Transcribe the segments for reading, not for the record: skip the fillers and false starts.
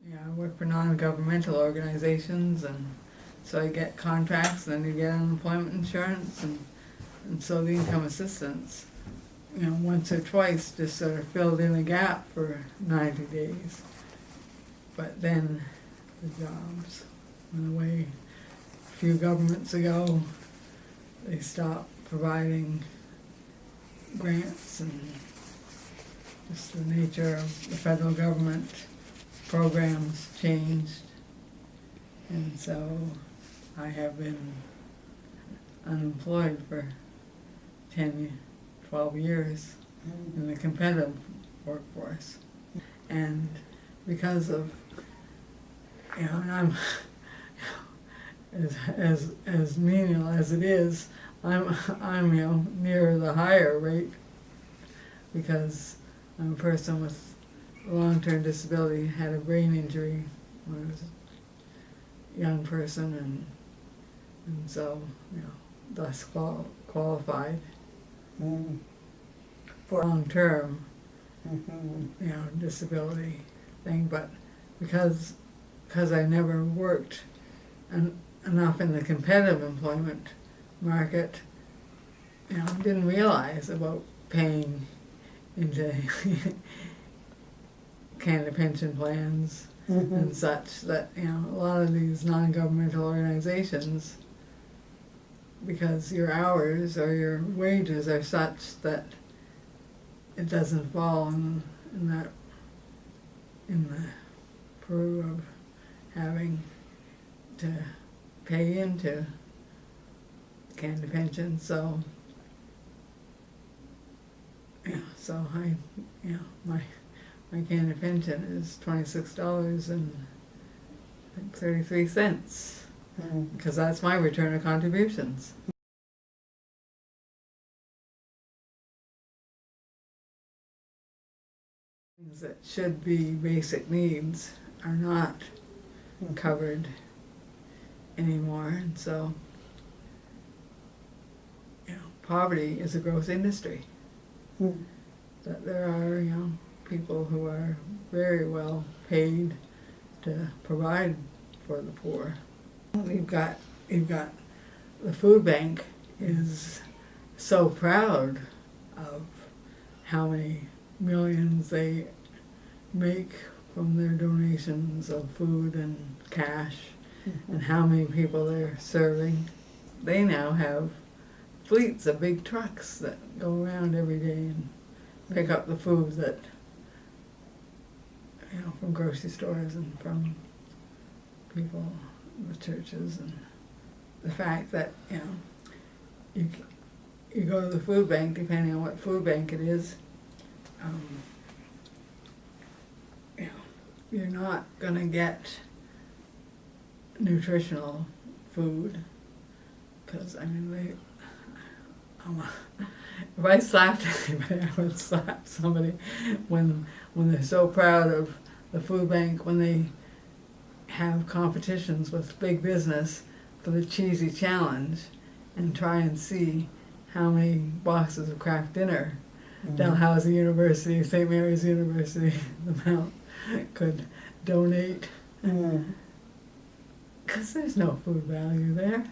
Yeah, I work for non-governmental organizations, and so I get contracts, and then you get unemployment insurance, and so the income assistance, once or twice just sort of filled in a gap for 90 days. But then the jobs went away. A few governments ago, they stopped providing grants, and just the nature of the federal government programs changed, and so I have been unemployed for 12 years in the competitive workforce. And because of, and I'm, as menial as it is, I'm near the higher rate, because I'm a person with long-term disability, had a brain injury when I was a young person, and so, thus qualified for long-term, disability thing. But because I never worked enough in the competitive employment market, didn't realize about paying into Canada pension plans and such, that a lot of these non-governmental organizations, because your hours or your wages are such that it doesn't fall in the Peru of having to pay into Canada pension. So my Canada pension is $26.33, because that's my return of contributions. Things that should be basic needs are not covered anymore, and so poverty is a growth industry. That there are people who are very well paid to provide for the poor. You've got the food bank is so proud of how many millions they make from their donations of food and cash, and how many people they're serving. They now have fleets of big trucks that go around every day and pick up the food that, from grocery stores and from people, the churches, and the fact that, you go to the food bank, depending on what food bank it is, you're not going to get nutritional food, because, if I slapped anybody, I would slap somebody when they're so proud of the food bank, when they have competitions with big business for the cheesy challenge, and try and see how many boxes of Kraft Dinner Dalhousie University, St. Mary's University, the Mount could donate, because there's no food value there.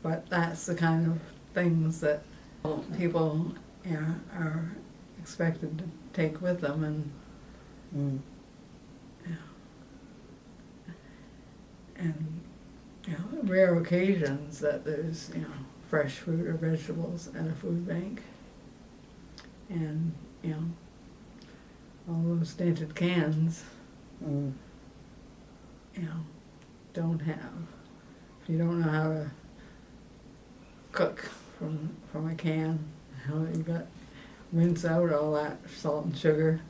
But that's the kind of things that people are expected to take with them, and rare occasions that there's fresh fruit or vegetables at a food bank, and all those dented cans don't have. If you don't know how to cook from a can, you got rinse out all that salt and sugar.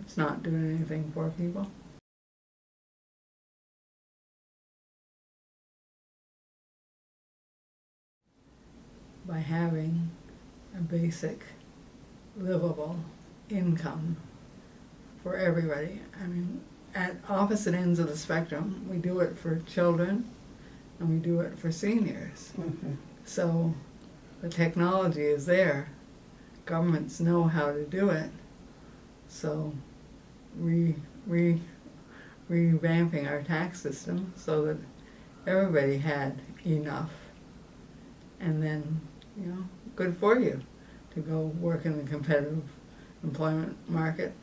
It's not doing anything for people. By having a basic, livable income for everybody. At opposite ends of the spectrum, we do it for children and we do it for seniors. So the technology is there. Governments know how to do it. So revamping our tax system so that everybody had enough. And then, good for you to go work in the competitive employment market.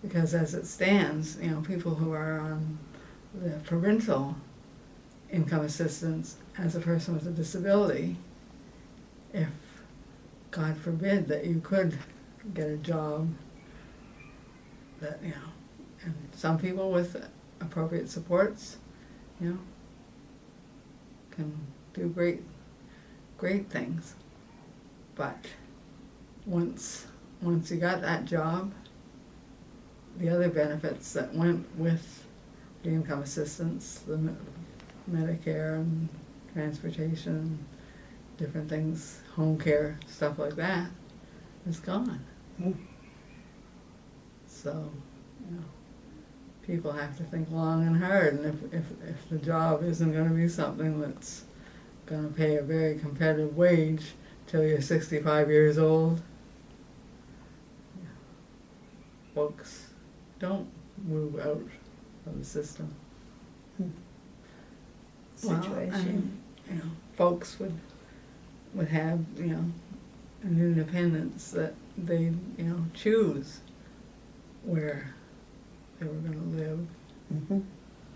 Because as it stands, people who are on the provincial income assistance as a person with a disability, if, God forbid, that you could get a job that, and some people with appropriate supports, can do great things. But once you got that job, the other benefits that went with the income assistance, the Medicare and transportation, different things, home care, stuff like that, is gone. So, people have to think long and hard, and if the job isn't going to be something that's going to pay a very competitive wage till you're 65 years old, folks don't move out of the system. Situation. Well, folks would have, an independence that they, choose where they were going to live,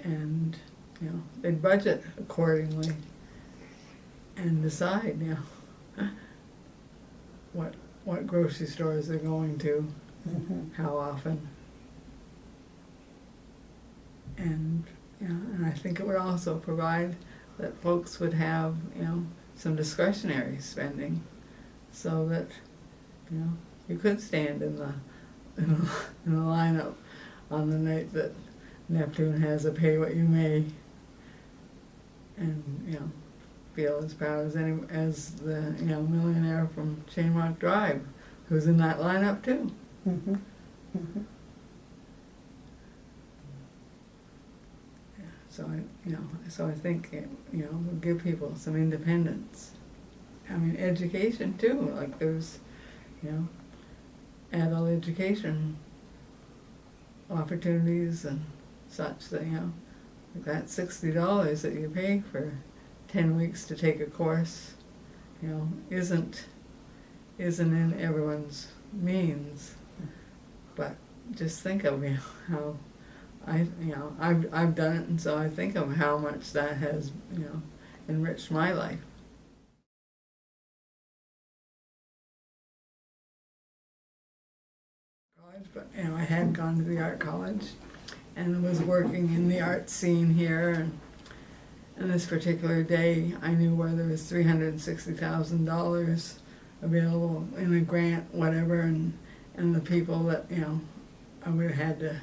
and, they'd budget accordingly and decide, what grocery stores they're going to, how often. And I think it would also provide that folks would have, some discretionary spending, so that, you could stand in the lineup on the night that Neptune has a pay what you may, and feel as proud as the millionaire from Chainwalk Drive, who's in that lineup too. So I think we'll give people some independence. I mean, education too. Like there's, adult education opportunities and such that like that $60 that you pay for 10 weeks to take a course, isn't in everyone's means. But just think of how I've done it, and so I think of how much that has enriched my life. But I had gone to the art college and was working in the art scene here, and this particular day I knew where there was $360,000 available in a grant, whatever, and the people that I would have had to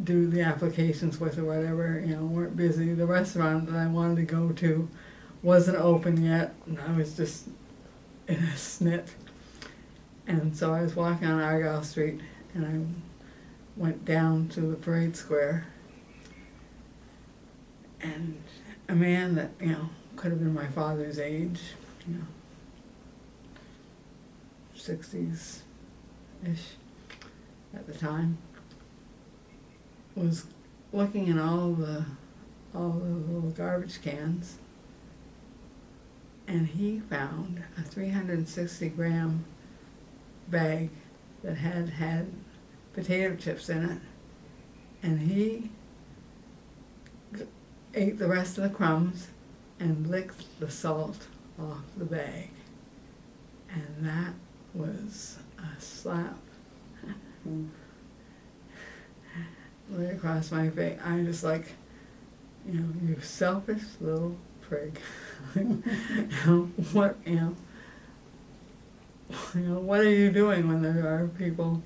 do the applications with or whatever, weren't busy. The restaurant that I wanted to go to wasn't open yet, and I was just in a snit. And so I was walking on Argyle Street, and I went down to the parade square, and a man that, could have been my father's age, 60s-ish at the time, was looking in all the little garbage cans, and he found a 360-gram bag that had potato chips in it, and he ate the rest of the crumbs and licked the salt off the bag, and that was a slap right across my face. I'm just like, you selfish little prig. What what are you doing when there are people,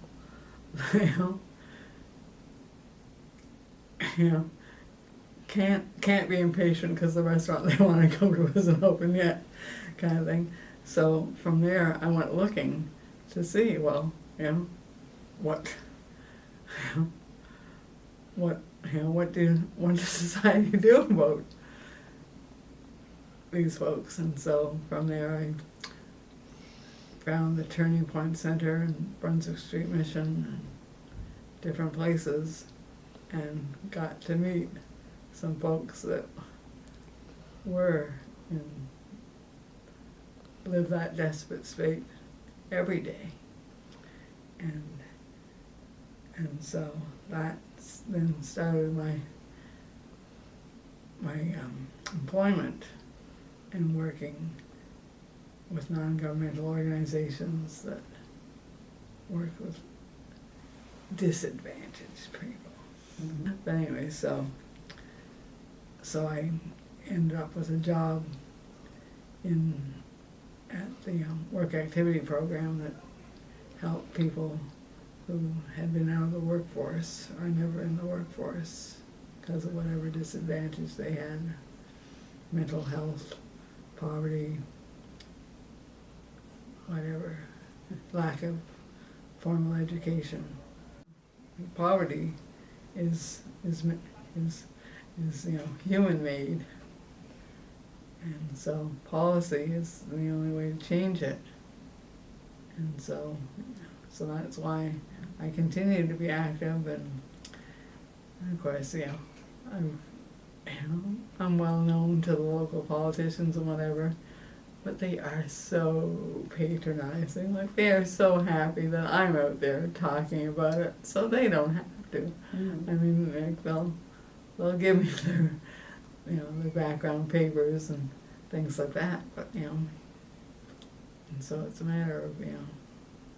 can't be impatient because the restaurant they want to go to isn't open yet, kind of thing. So from there, I went looking to see, what does society do about these folks? And so from there, I found the Turning Point Center and Brunswick Street Mission and different places and got to meet some folks that were in, live that desperate state every day. And so that's then started my employment in working with non-governmental organizations that work with disadvantaged people. Mm-hmm. But anyway, so I ended up with a job at the work activity program that helped people who had been out of the workforce or never in the workforce because of whatever disadvantage they had, mental health, poverty, whatever, lack of formal education. Poverty is human-made, and so policy is the only way to change it. And so that's why I continue to be active, and of course, I'm well known to the local politicians and whatever, but they are so patronizing. Like, they are so happy that I'm out there talking about it, so they don't have to. Mm-hmm. I mean, like, they'll give me their background papers and things like that, but and so it's a matter of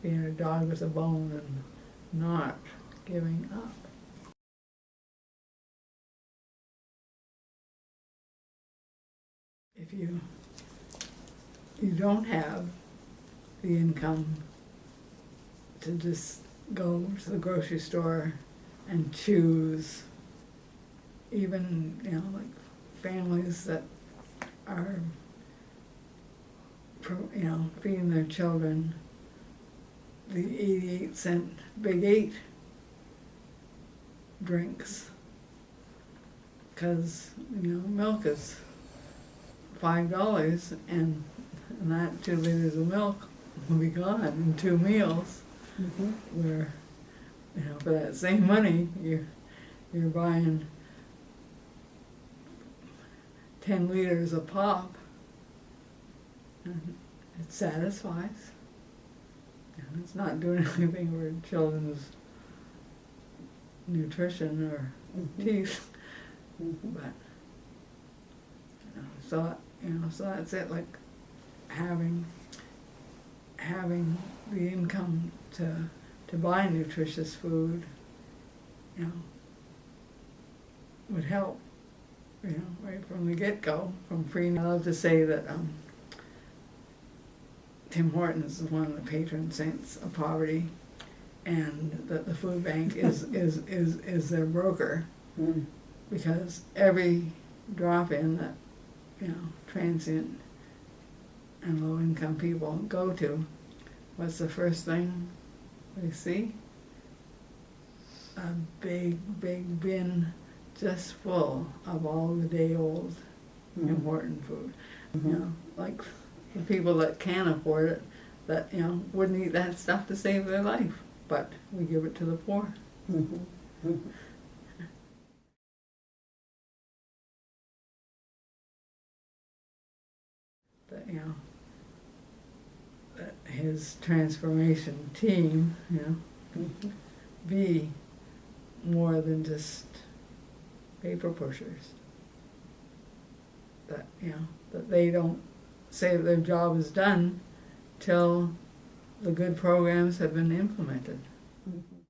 being a dog with a bone and not giving up. If you don't have the income to just go to the grocery store and choose, even like families that are feeding their children the 88-cent Big 8 drinks, because milk is $5, and that 2 liters of milk will be gone in 2 meals. Mm-hmm. Where for that same money you're buying 10 liters of pop, and it satisfies. And it's not doing anything for children's nutrition or Mm-hmm. teeth. Mm-hmm. But so that's it. Like having the income to buy nutritious food, would help. Right from the get-go, from free. I love to say that Tim Hortons is one of the patron saints of poverty, and that the food bank is their broker, Mm-hmm. because every drop-in that transient and low-income people go to, what's the first thing they see? A big bin just full of all the day-old important food. Mm-hmm. Like the people that can afford it, that wouldn't eat that stuff to save their life, but we give it to the poor. Mm-hmm. Mm-hmm. That that his transformation team, Mm-hmm. be more than just paper pushers. That that they don't say their job is done till the good programs have been implemented. Mm-hmm.